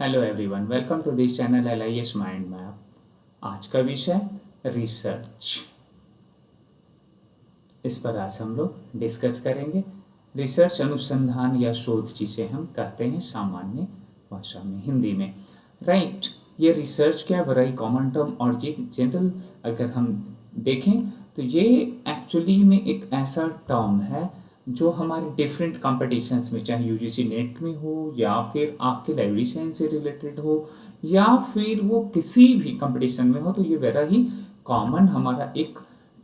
Hello everyone, welcome to this channel LIS mind map. आज का विषय रिसर्च। इस पर आज हम लोग डिस्कस करेंगे। रिसर्च अनुसंधान या शोध जिसे हम कहते हैं सामान्य भाषा में, हिंदी में, राइट। ये रिसर्च क्या बड़ा कॉमन टर्म और ये जनरल अगर हम देखें तो ये एक्चुअली में एक ऐसा टर्म है जो हमारे डिफरेंट कॉम्पिटिशन्स में, चाहे UGC नेट में हो या फिर आपके लाइब्रेरी साइंस से रिलेटेड हो या फिर वो किसी भी कंपटीशन में हो, तो ये वेरा ही कॉमन हमारा एक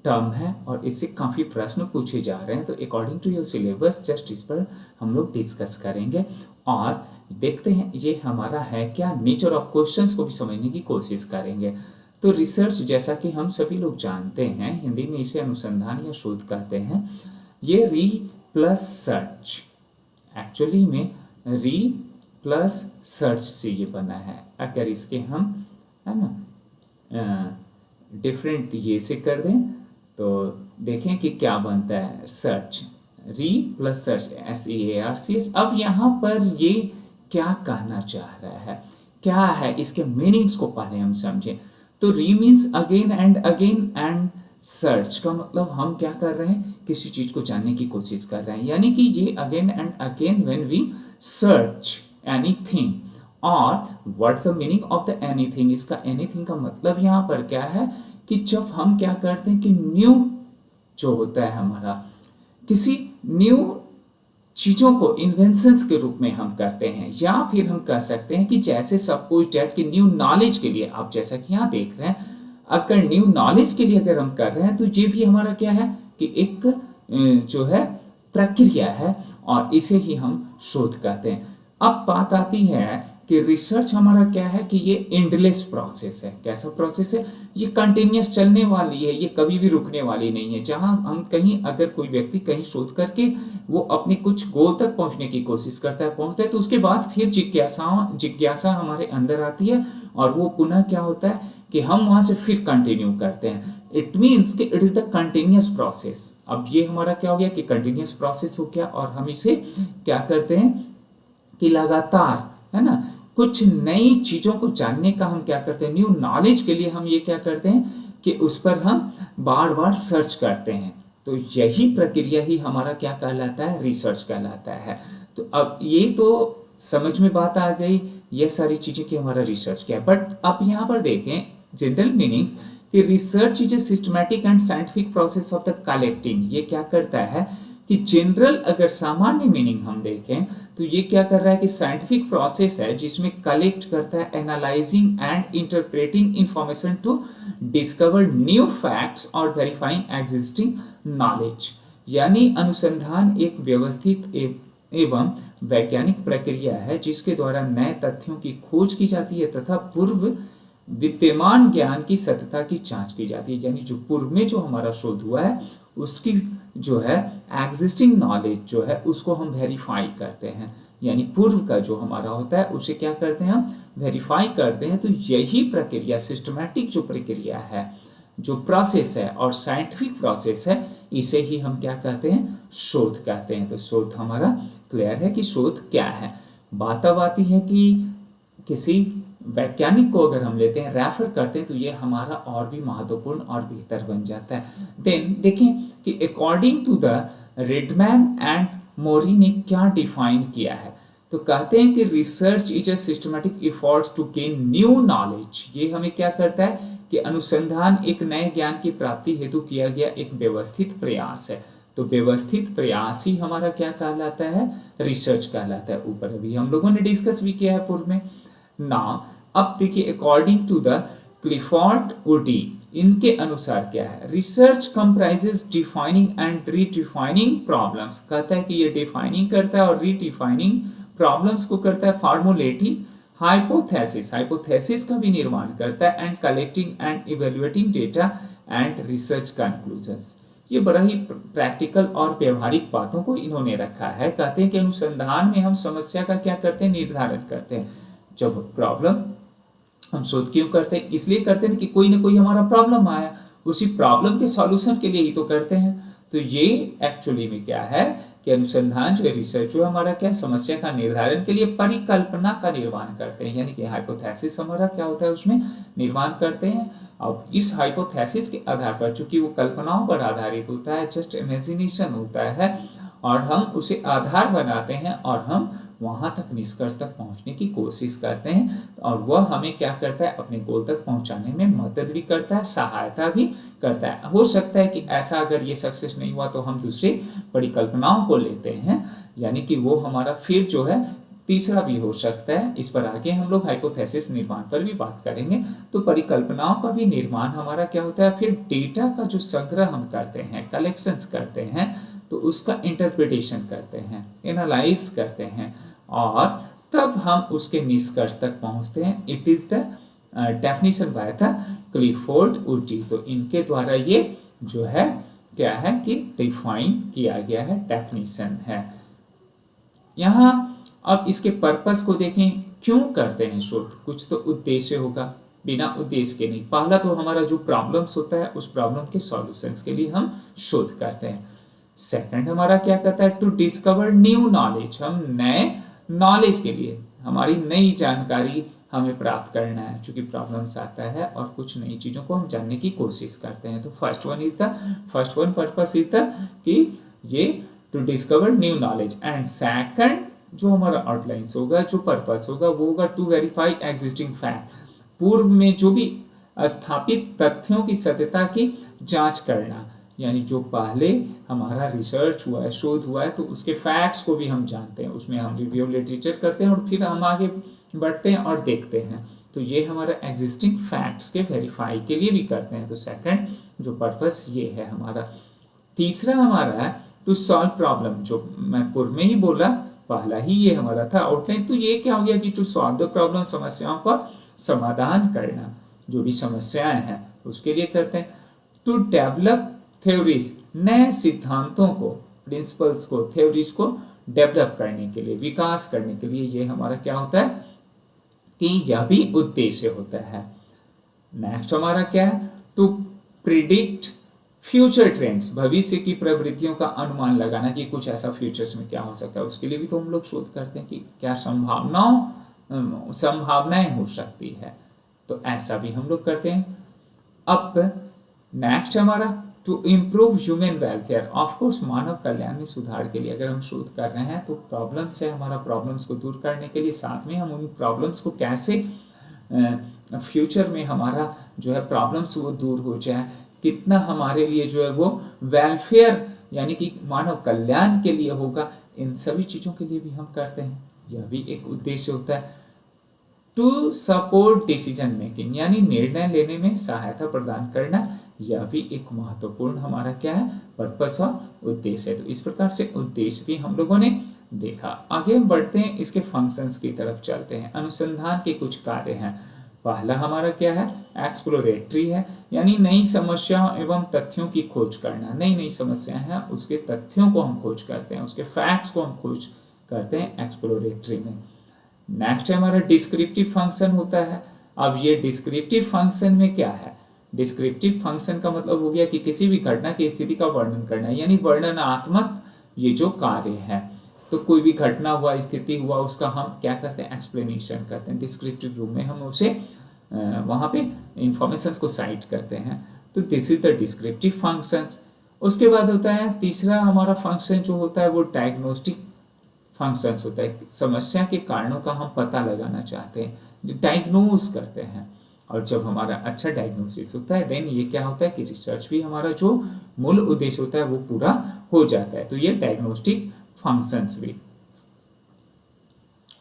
टर्म है और इससे काफ़ी प्रश्न पूछे जा रहे हैं। तो according to your syllabus just इस पर हम लोग डिस्कस करेंगे और देखते हैं ये हमारा है क्या, नेचर ऑफ क्वेश्चंस को भी समझने की कोशिश करेंगे। तो रिसर्च जैसा कि हम सभी लोग जानते हैं, हिंदी में इसे अनुसंधान या शोध कहते हैं। ये री प्लस सर्च, एक्चुअली में री प्लस सर्च से ये बना है। अगर इसके हम है ना डिफरेंट ये से कर दें तो देखें कि क्या बनता है। सर्च, री प्लस सर्च, SEARCH। अब यहाँ पर ये क्या कहना चाह रहा है, क्या है, इसके मीनिंग्स को पहले हम समझें। तो री मीन्स अगेन एंड सर्च का मतलब हम क्या कर रहे हैं, किसी चीज को जानने की कोशिश कर रहे हैं। यानी कि ये again and again when we search anything. और what the meaning of the anything, इसका एनीथिंग का मतलब यहाँ पर क्या है कि जब हम क्या करते हैं कि न्यू जो होता है हमारा, किसी न्यू चीज़ों को इन्वेंशंस के रूप में हम करते हैं, या फिर हम कह सकते हैं कि जैसे सपोज डेट कि न्यू नॉलेज के लिए, आप जैसा कि यहाँ देख रहे हैं, अगर न्यू नॉलेज के लिए अगर हम कर रहे हैं तो ये भी हमारा क्या है कि एक जो है प्रक्रिया है और इसे ही हम शोध कहते हैं। अब बात आती है कि रिसर्च हमारा क्या है कि ये एंडलेस प्रोसेस है। कैसा प्रोसेस है, ये कंटिन्यूस चलने वाली है, ये कभी भी रुकने वाली नहीं है। जहां हम कहीं, अगर कोई व्यक्ति कहीं शोध करके वो अपने कुछ गोल तक पहुंचने की कोशिश करता है, पहुंचता है, तो उसके बाद फिर जिज्ञासा हमारे अंदर आती है और वो पुनः क्या होता है कि हम वहां से फिर कंटिन्यू करते हैं। इट मीन्स कि it is the continuous process. अब ये हमारा क्या हो गया कि कंटिन्यूस प्रोसेस हो गया और हम इसे क्या करते हैं कि लगातार, है ना, कुछ नई चीजों को जानने का हम क्या करते हैं, न्यू नॉलेज के लिए हम ये क्या करते हैं कि उस पर हम बार बार सर्च करते हैं। तो यही प्रक्रिया ही हमारा क्या कहलाता है, रिसर्च कहलाता है। तो अब ये तो समझ में बात आ गई, ये सारी चीजें कि हमारा रिसर्च क्या है। बट अब यहाँ पर देखें जनरल मीनिंग्स कि research is a systematic and scientific process of the collecting. ये क्या करता है कि जनरल अगर सामान्य मीनिंग हम देखें तो ये क्या कर रहा है कि साइंटिफिक प्रोसेस है जिसमें कलेक्ट करता है, analysing and interpreting information to discover new facts और वेरीफाइंग एग्जिस्टिंग नॉलेज। यानी अनुसंधान एक व्यवस्थित एवं वैज्ञानिक प्रक्रिया है जिसके द्वारा नए तथ्यों की खोज की जाती है तथा पूर्व विद्यमान ज्ञान की सत्यता की जांच की जाती है। यानी जो पूर्व में जो हमारा शोध हुआ है उसकी जो है एग्जिस्टिंग नॉलेज जो है उसको हम वेरीफाई करते हैं। यानी पूर्व का जो हमारा होता है उसे क्या करते हैं, हम वेरीफाई करते हैं। तो यही प्रक्रिया, सिस्टमैटिक जो प्रक्रिया है, जो प्रोसेस है और साइंटिफिक प्रोसेस है, इसे ही हम क्या कहते हैं, शोध कहते हैं। तो शोध हमारा क्लियर है कि शोध क्या है। बात अब आती है कि किसी वैज्ञानिक को अगर हम लेते हैं, रेफर करते हैं, तो ये हमारा और भी महत्वपूर्ण और बेहतर बन जाता है। देन देखें कि according to the Redman and Mori ने क्या डिफाइन किया है। तो कहते हैं कि research is a systematic efforts to gain new knowledge. ये हमें क्या करता है कि अनुसंधान एक नए ज्ञान की प्राप्ति हेतु किया गया एक व्यवस्थित प्रयास है। तो व्यवस्थित प्रयास ही हमारा क्या कहलाता है, रिसर्च कहलाता है। ऊपर अभी हम लोगों ने डिस्कस भी किया है पूर्व में ना। अब देखिए according to the Clifford Woody, इनके अनुसार क्या है, research comprises defining and redefining problems. कहता है कि ये डिफाइनिंग करता है और रीडिफाइनिंग प्रॉब्लम्स को करता है, फॉर्मुलेटिंग हाइपोथेसिस, हाइपोथेसिस का भी निर्माण करता है, and collecting and evaluating data and research conclusions. ये बड़ा ही प्रैक्टिकल और व्यवहारिक बातों को इन्होंने रखा है। कहते हैं कि अनुसंधान में हम समस्या का क्या करते हैं, निर्धारण करते हैं। जब प्रॉब्लम, हम शोध क्यों करते हैं, इसलिए करते हैं कि कोई ना कोई हमारा प्रॉब्लम आया, उसी प्रॉब्लम के सॉल्यूशन के लिए ही तो करते हैं। तो ये एक्चुअली में क्या है कि अनुसंधान जो है, रिसर्च जो हमारा क्या है, समस्या का निर्धारण के लिए परिकल्पना का निर्माण करते हैं, यानी कि हाइपोथेसिस हमारा क्या होता है, उसमें निर्माण करते हैं। अब इस हाइपोथेसिस के आधार पर, चूंकि वो कल्पनाओं पर आधारित होता है, जस्ट इमेजिनेशन होता है, और हम उसे आधार बनाते हैं और हम वहां तक, निष्कर्ष तक पहुंचने की कोशिश करते हैं, और वह हमें क्या करता है, अपने गोल तक पहुंचाने में मदद भी करता है, सहायता भी करता है। हो सकता है कि ऐसा अगर ये सक्सेस नहीं हुआ तो हम दूसरी परिकल्पनाओं को लेते हैं, यानी कि वो हमारा फिर जो है तीसरा भी हो सकता है। इस पर आगे हम लोग हाइपोथेसिस निर्माण पर भी बात करेंगे। तो परिकल्पनाओं का भी निर्माण हमारा क्या होता है, फिर डेटा का जो संग्रह हम करते हैं, कलेक्शंस करते हैं, तो उसका इंटरप्रिटेशन करते हैं, एनालाइज करते हैं, और तब हम उसके निष्कर्ष तक पहुंचते हैं। It is the definition by the Clifford उटी। तो इनके द्वारा ये जो है क्या है कि डिफाइन किया गया है, डेफिनेशन है। यहाँ अब इसके पर्पस को देखें, क्यों करते हैं शोध, कुछ तो उद्देश्य होगा, बिना उद्देश्य के नहीं। पहला तो हमारा जो प्रॉब्लम्स होता है, उस प्रॉब्लम के सॉल्यूशंस के लिए हम शोध करते हैं। सेकंड हमारा क्या कहता है, टू डिस्कवर न्यू नॉलेज, हम नए नॉलेज के लिए, हमारी नई जानकारी हमें प्राप्त करना है, चूंकि प्रॉब्लम्स आता है और कुछ नई चीज़ों को हम जानने की कोशिश करते हैं। तो first one purpose is the कि ये to discover new knowledge, and second जो हमारा आउटलाइंस होगा, जो पर्पस होगा, वो होगा टू वेरीफाई एग्जिस्टिंग फैक्ट, पूर्व में जो भी स्थापित तथ्यों की सत्यता की जांच करना, यानी जो पहले हमारा रिसर्च हुआ है, शोध हुआ है, तो उसके फैक्ट्स को भी हम जानते हैं, उसमें हम रिव्यू लिटरेचर करते हैं और फिर हम आगे बढ़ते हैं और देखते हैं। तो ये हमारा एग्जिस्टिंग फैक्ट्स के वेरीफाई के लिए भी करते हैं। तो सेकंड जो पर्पस ये है हमारा। तीसरा हमारा है टू सॉल्व प्रॉब्लम, जो मैं पूर्व में ही बोला, पहला ही ये हमारा था आउटलाइन। तो ये क्या हो गया कि टू सॉल्व द प्रॉब्लम, समस्याओं का समाधान करना, जो भी समस्याएं हैं उसके लिए करते हैं। टू डेवलप थ्योरीज, नए सिद्धांतों को, प्रिंसिपल्स को, थ्योरीज को डेवलप करने के लिए, विकास करने के लिए, ये हमारा क्या होता है कि यह भी उद्देश्य होता है। नेक्स्ट हमारा क्या है, टू प्रिडिक्ट फ्यूचर ट्रेंड्स, भविष्य की प्रवृत्तियों का अनुमान लगाना कि कुछ ऐसा फ्यूचर्स में क्या हो सकता है, उसके लिए भी तो हम लोग शोध करते हैं कि क्या संभावनाएं हो सकती है, तो ऐसा भी हम लोग करते हैं। अब नेक्स्ट हमारा to improve human welfare, of course मानव कल्याण में सुधार के लिए अगर हम शोध कर रहे हैं, तो प्रॉब्लम्स है, हमारा प्रॉब्लम्स को दूर करने के लिए, साथ में हम उन प्रॉब्लम्स को कैसे फ्यूचर में हमारा जो है प्रॉब्लम्स वो दूर हो जाए, कितना हमारे लिए जो है वो वेलफेयर यानी कि मानव कल्याण के लिए होगा, इन सभी चीज़ों के लिए भी हम करते हैं। यह भी एक उद्देश्य होता है। टू सपोर्ट डिसीजन मेकिंग, यानी निर्णय लेने में सहायता प्रदान करना, यह भी एक महत्वपूर्ण हमारा क्या है, पर्पस और उद्देश्य है। तो इस प्रकार से उद्देश्य भी हम लोगों ने देखा। आगे हम बढ़ते हैं, इसके फंक्शंस की तरफ चलते हैं। अनुसंधान के कुछ कार्य हैं। पहला हमारा क्या है, एक्सप्लोरेटरी है, यानी नई समस्याओं एवं तथ्यों की खोज करना। नई नई समस्याएं हैं, उसके तथ्यों को हम खोज करते हैं, उसके फैक्ट्स को हम खोज करते हैं एक्सप्लोरेटरी में। नेक्स्ट हमारा डिस्क्रिप्टिव फंक्शन होता है। अब ये डिस्क्रिप्टिव फंक्शन में क्या है, डिस्क्रिप्टिव फंक्शन का मतलब हो गया कि किसी भी घटना की स्थिति का वर्णन करना, यानी वर्णनात्मक ये जो कार्य है। तो कोई भी घटना हुआ, स्थिति हुआ, उसका हम क्या करते हैं, एक्सप्लेनेशन करते हैं। डिस्क्रिप्टिव रूप में हम उसे वहाँ पे इंफॉर्मेशंस को साइट करते हैं। तो this is the descriptive functions. उसके बाद होता है तीसरा हमारा फंक्शन जो होता है वो डायग्नोस्टिक फंक्शंस होता है। समस्या के कारणों का हम पता लगाना चाहते हैं, जो डायग्नोज करते हैं। और जब हमारा अच्छा डायग्नोसिस होता है, देन ये क्या होता है कि रिसर्च भी हमारा जो मूल उद्देश्य होता है वो पूरा हो जाता है। तो ये डायग्नोस्टिक फंक्शंस भी।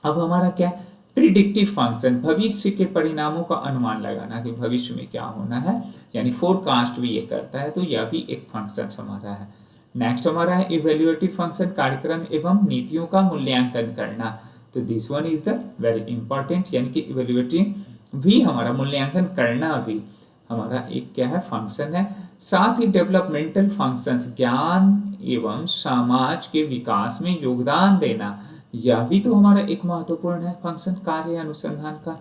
अब हमारा क्या, प्रिडिक्टिव फंक्शन, भविष्य के परिणामों का अनुमान लगाना कि भविष्य में क्या होना है, यानी फोरकास्ट भी ये करता है। तो यह भी एक फंक्शन हमारा है। नेक्स्ट हमारा है इवेल्युएटिव फंक्शन, कार्यक्रम एवं नीतियों का मूल्यांकन करना। तो this one is the very important, यानी कि इवेल्युएटिव भी हमारा मूल्यांकन करना भी हमारा एक क्या है, फंक्शन है। साथ ही डेवलपमेंटल फंक्शंस, ज्ञान एवं समाज के विकास में योगदान देना, यह भी तो हमारा एक महत्वपूर्ण है फंक्शन, कार्य अनुसंधान का।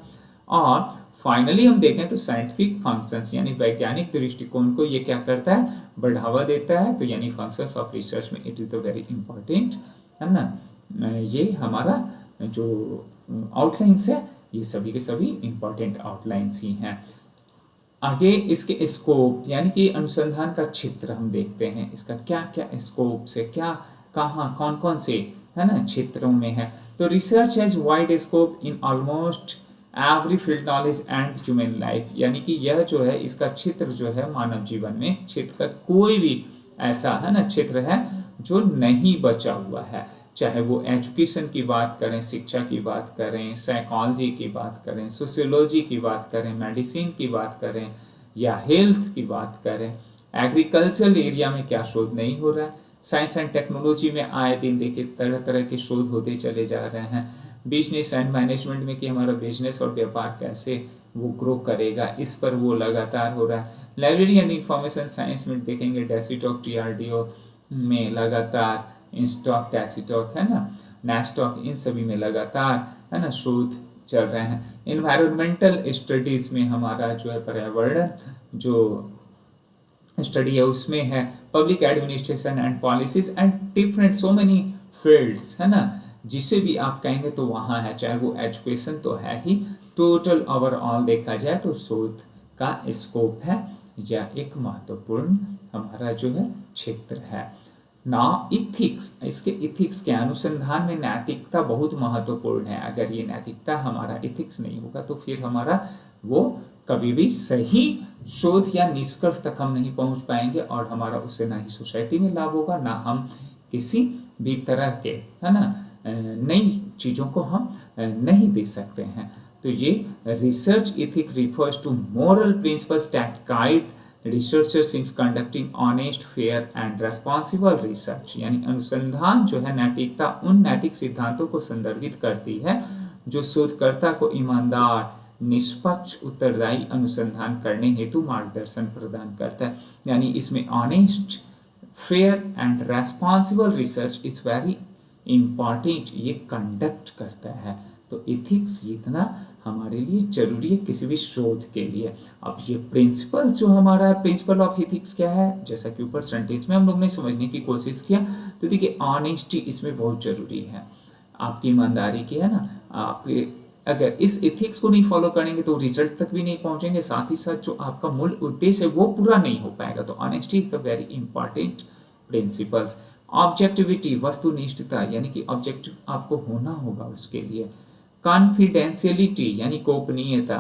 और फाइनली हम देखें तो साइंटिफिक फंक्शंस यानी वैज्ञानिक दृष्टिकोण को ये क्या करता है, बढ़ावा देता है। तो यानी फंक्शंस ऑफ रिसर्च में it is the very important, है ना। ये हमारा जो आउटलाइंस है ये सभी के सभी इंपॉर्टेंट आउटलाइंस ही हैं। आगे इसके स्कोप यानी कि अनुसंधान का क्षेत्र हम देखते हैं, इसका क्या क्या स्कोप से क्या कहाँ कौन कौन से, है ना, क्षेत्रों में है। तो research has wide scope in almost every field knowledge and human life, यानी कि यह जो है इसका क्षेत्र जो है मानव जीवन में क्षेत्र का कोई भी ऐसा, है ना, क्षेत्र है जो नहीं बचा हुआ है। चाहे वो एजुकेशन की बात करें, शिक्षा की बात करें, साइकोलॉजी की बात करें, सोशियोलॉजी की बात करें, मेडिसिन की बात करें या हेल्थ की बात करें, एग्रीकल्चरल एरिया में क्या शोध नहीं हो रहा है, साइंस एंड टेक्नोलॉजी में आए दिन देखिए तरह तरह के शोध होते चले जा रहे हैं, बिजनेस एंड मैनेजमेंट में कि हमारा बिजनेस और व्यापार कैसे वो ग्रो करेगा, इस पर वो लगातार हो रहा है। लाइब्रेरी एंड इंफॉर्मेशन साइंस में देखेंगे डेसीटॉक TRDO में लगातार, इंस्टॉक टैसीटॉक, है ना, नेस्टॉक, इन सभी में लगातार, है ना, शोध चल रहे हैं। इन्वायरमेंटल स्टडीज में हमारा जो है पर्यावरण जो स्टडी है उसमें है, public administration and policies and different so many fields, है ना, जिसे भी आप कहेंगे तो वहाँ है। चाहे वो एजुकेशन तो है ही, टोटल ओवरऑल देखा जाए तो शोध का स्कोप है या एक महत्वपूर्ण हमारा जो है क्षेत्र है। ना इथिक्स, इसके इथिक्स के अनुसंधान में नैतिकता बहुत महत्वपूर्ण है। अगर ये नैतिकता हमारा इथिक्स नहीं होगा तो फिर हमारा वो कभी भी सही शोध या निष्कर्ष तक हम नहीं पहुंच पाएंगे और हमारा उससे ना ही सोसाइटी में लाभ होगा, ना हम किसी भी तरह के, है ना, नई चीज़ों को हम नहीं दे सकते हैं। तो ये research ethic refers to moral principles that guide researchers in conducting honest, fair and responsible research, यानी अनुसंधान जो है नैतिकता उन नैतिक सिद्धांतों को संदर्भित करती है जो शोधकर्ता को ईमानदार, निष्पक्ष, उत्तरदायी अनुसंधान करने हेतु मार्गदर्शन प्रदान करता है। यानी इसमें honest, fair and responsible research is very important, ये कंडक्ट करता है। तो इथिक्स इतना हमारे लिए जरूरी है किसी भी शोध के लिए। अब ये प्रिंसिपल जो हमारा है, प्रिंसिपल ऑफ इथिक्स क्या है, जैसा कि ऊपर सेंटेंस में हम लोग ने समझने की कोशिश किया, तो देखिए ऑनेस्टी इसमें बहुत जरूरी है, आपकी ईमानदारी की, है ना। आपके अगर इस इथिक्स को नहीं फॉलो करेंगे तो रिजल्ट तक भी नहीं पहुंचेंगे, साथ ही साथ जो आपका मूल उद्देश्य है वो पूरा नहीं हो पाएगा। तो honesty is the very important principles. Objectivity, वस्तुनिष्ठता, यानी कि ऑब्जेक्टिव आपको होना होगा उसके लिए। कॉन्फिडेंशियलिटी यानी गोपनीयता।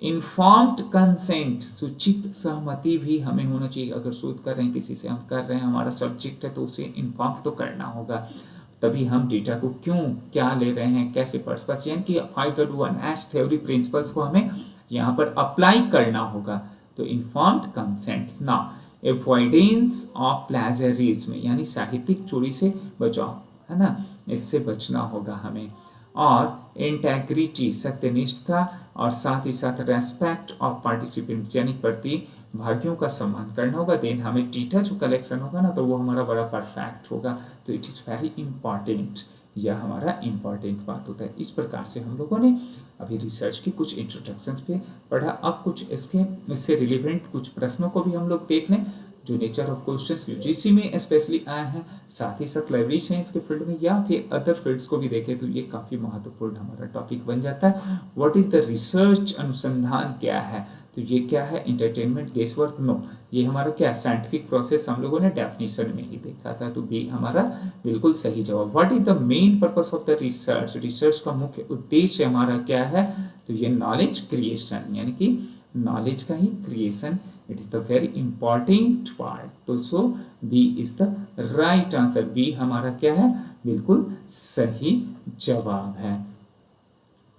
इन्फॉर्म्ड कंसेंट, सूचित सहमति भी हमें होना चाहिए। अगर शोध कर रहे हैं, किसी से हम कर रहे हैं, हमारा सब्जेक्ट है तो उसे इन्फॉर्म तो करना होगा, तभी हम डेटा को क्यों क्या ले रहे हैं, कैसे पर्पस, यानी कि 5.1 थ्योरी प्रिंसिपल्स को हमें यहाँ पर अप्लाई करना होगा। तो इन्फॉर्म्ड कंसेंट ना, एवॉइडेंस ऑफ प्लेजरिज्म यानी साहित्यिक चोरी से बचाव, है ना, इससे बचना होगा हमें। और इंटेग्रिटी, सत्यनिष्ठता, और साथ ही साथ रेस्पेक्ट ऑफ पार्टिसिपेंट्स यानी प्रतिभागियों का सम्मान करना होगा। देन हमें डेटा जो कलेक्शन होगा ना तो वो हमारा बड़ा परफेक्ट होगा। तो इट इज़ वेरी इंपॉर्टेंट, यह हमारा इंपॉर्टेंट बात होता है। इस प्रकार से हम लोगों ने अभी रिसर्च की कुछ इंट्रोडक्शंस पे पढ़ा। अब कुछ इससे रिलेवेंट कुछ प्रश्नों को भी हम लोग देख लें जो नेचर ऑफ क्वेश्चंस यूजीसी में स्पेशली आए हैं, साथ ही साथ लाइब्रेरी साइंस के फील्ड में या फिर अदर फील्ड्स को भी देखें तो ये काफ़ी महत्वपूर्ण हमारा टॉपिक बन जाता है। व्हाट इज द रिसर्च, अनुसंधान क्या है, तो ये क्या है, इंटरटेनमेंट, गेस वर्क, नो, ये हमारा क्या साइंटिफिक प्रोसेस हम लोगों ने डेफिनेशन में ही देखा था, तो बी हमारा बिल्कुल सही जवाब। What is the main purpose of the research, research का मुख्य उद्देश्य हमारा क्या है, तो ये नॉलेज क्रिएशन यानी कि नॉलेज का ही creation, it is the very important part. तो so B is the right answer, B हमारा क्या है, बिल्कुल सही जवाब है।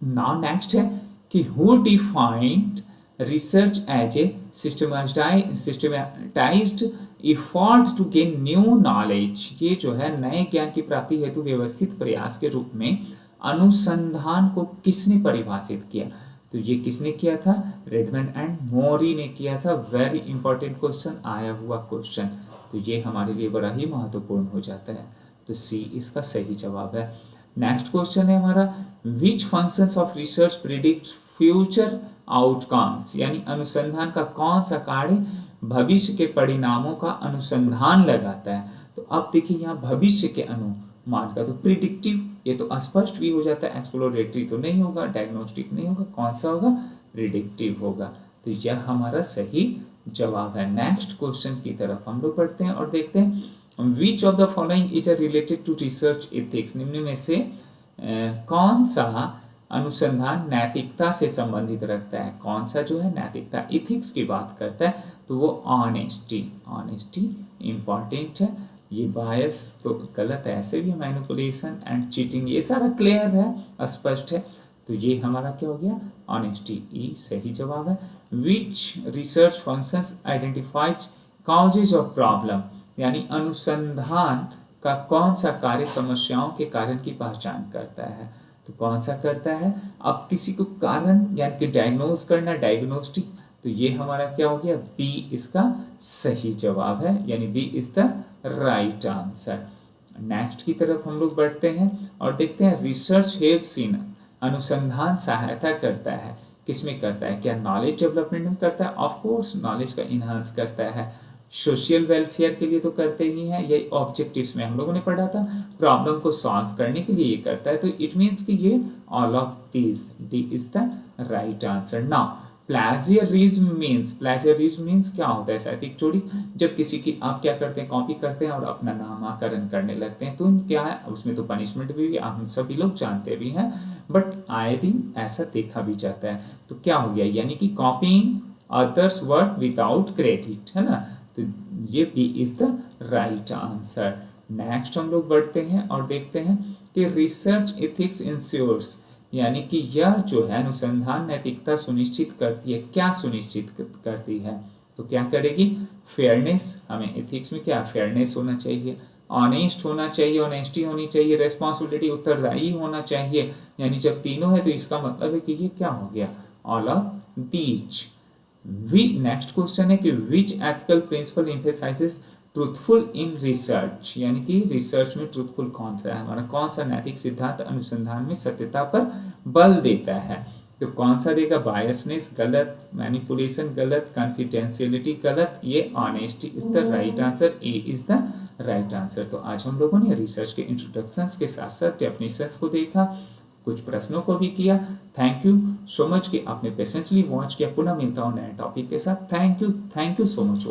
नाउ नेक्स्ट है कि who defined research as a systematized effort to gain new knowledge, ये जो है नए ज्ञान की प्राप्ति हेतु व्यवस्थित प्रयास के रूप में अनुसंधान को किसने परिभाषित किया, तो ये किसने किया था, रेडमैन एंड मोरी ने किया था। वेरी इंपॉर्टेंट क्वेश्चन, आया हुआ क्वेश्चन, तो ये हमारे लिए बड़ा ही महत्वपूर्ण हो जाता है। तो सी इसका सही जवाब है। नेक्स्ट क्वेश्चन है हमारा, विच functions of research predict future outcomes, यानी अनुसंधान का कौन सा कार्य भविष्य के परिणामों का अनुसंधान लगाता है। तो अब देखिए यहाँ भविष्य के अनुमान का, तो प्रिडिक्टिव, ये तो अस्पष्ट भी हो जाता है, एक्सप्लोरेटरी तो नहीं होगा, डायग्नोस्टिक नहीं होगा, कौन सा होगा, प्रिडिक्टिव होगा। तो यह हमारा सही जवाब है। नेक्स्ट क्वेश्चन की तरफ हम लोग बढ़ते हैं और देखते हैं which of the following is related to research ethics, निम्न में से कौन सा अनुसंधान नैतिकता से संबंधित रखता है, कौन सा जो है नैतिकता इथिक्स की बात करता है, तो वो ऑनेस्टी इंपॉर्टेंट है। ये बायस तो गलत है, ऐसे भी मैनिपुलेशन एंड चीटिंग ये सारा क्लियर है, स्पष्ट है। तो ये हमारा क्या हो गया, ऑनेस्टी, ई सही जवाब है। Which research functions identifies causes of problem, यानी अनुसंधान का कौन सा कार्य समस्याओं के कारण की पहचान करता है, तो कौन सा करता है, अब किसी को कारण यानी कि डायग्नोज करना, डायग्नोस्टिक, तो ये हमारा क्या हो गया, बी इसका सही जवाब है, यानी B is the right answer. Next की तरफ हम लोग बढ़ते हैं और देखते हैं रिसर्च हेल्प्स इन, अनुसंधान सहायता करता है, किसमें करता है, क्या नॉलेज डेवलपमेंट में करता है, ऑफ कोर्स नॉलेज का इन्हांस करता है, सोशल वेलफेयर के लिए तो करते ही हैं, ये ऑब्जेक्टिव्स में हम लोगों ने पढ़ा था, प्रॉब्लम को सॉल्व करने के लिए ये करता है, तो इट मीन्स कि ये all of this, D is the right answer. Now plagiarism means क्या होता है साहित्यिक चोरी, जब किसी की आप क्या करते हैं, कॉपी करते हैं और अपना नामाकरण करने लगते हैं, तो क्या है उसमें तो पनिशमेंट भी हम सभी लोग जानते भी हैं, बट आए दिन ऐसा देखा भी जाता है, तो क्या हो गया, यानी कि copying others work without credit, है ना, तो ये B is the right answer. Next हम लोग बढ़ते हैं और देखते हैं कि रिसर्च एथिक्स इंश्योर्स, यानी कि यह जो है अनुसंधान नैतिकता सुनिश्चित करती है, क्या सुनिश्चित करती है, तो क्या करेगी, फेयरनेस, हमें एथिक्स में क्या फेयरनेस होना चाहिए, ऑनेस्ट होना चाहिए, ऑनेस्टी होनी चाहिए, रेस्पॉन्सिबिलिटी उत्तरदायी होना चाहिए, यानी जब तीनों है तो इसका मतलब है कि ये क्या हो गया, all of these. Next question है कि which ethical principle emphasizes truthful in research, यानी कि रिसर्च में ट्रूथफुल कौन सा है हमारा, कौन सा नैतिक सिद्धांत अनुसंधान में सत्यता पर बल देता है, तो कौन सा देगा, बायसनेस गलत, मैनिपुलेशन गलत, कॉन्फिडेंशियलिटी गलत, ये honesty is the right answer, A is the right answer. तो आज हम लोगों ने रिसर्च के इंट्रोडक्शंस के साथ साथ डेफिनेशंस को देखा, कुछ प्रश्नों को भी किया। थैंक यू सो मच कि आपने पेशेंसली वॉच किया। पुनः मिलता हूँ नए टॉपिक के साथ। Thank you so much.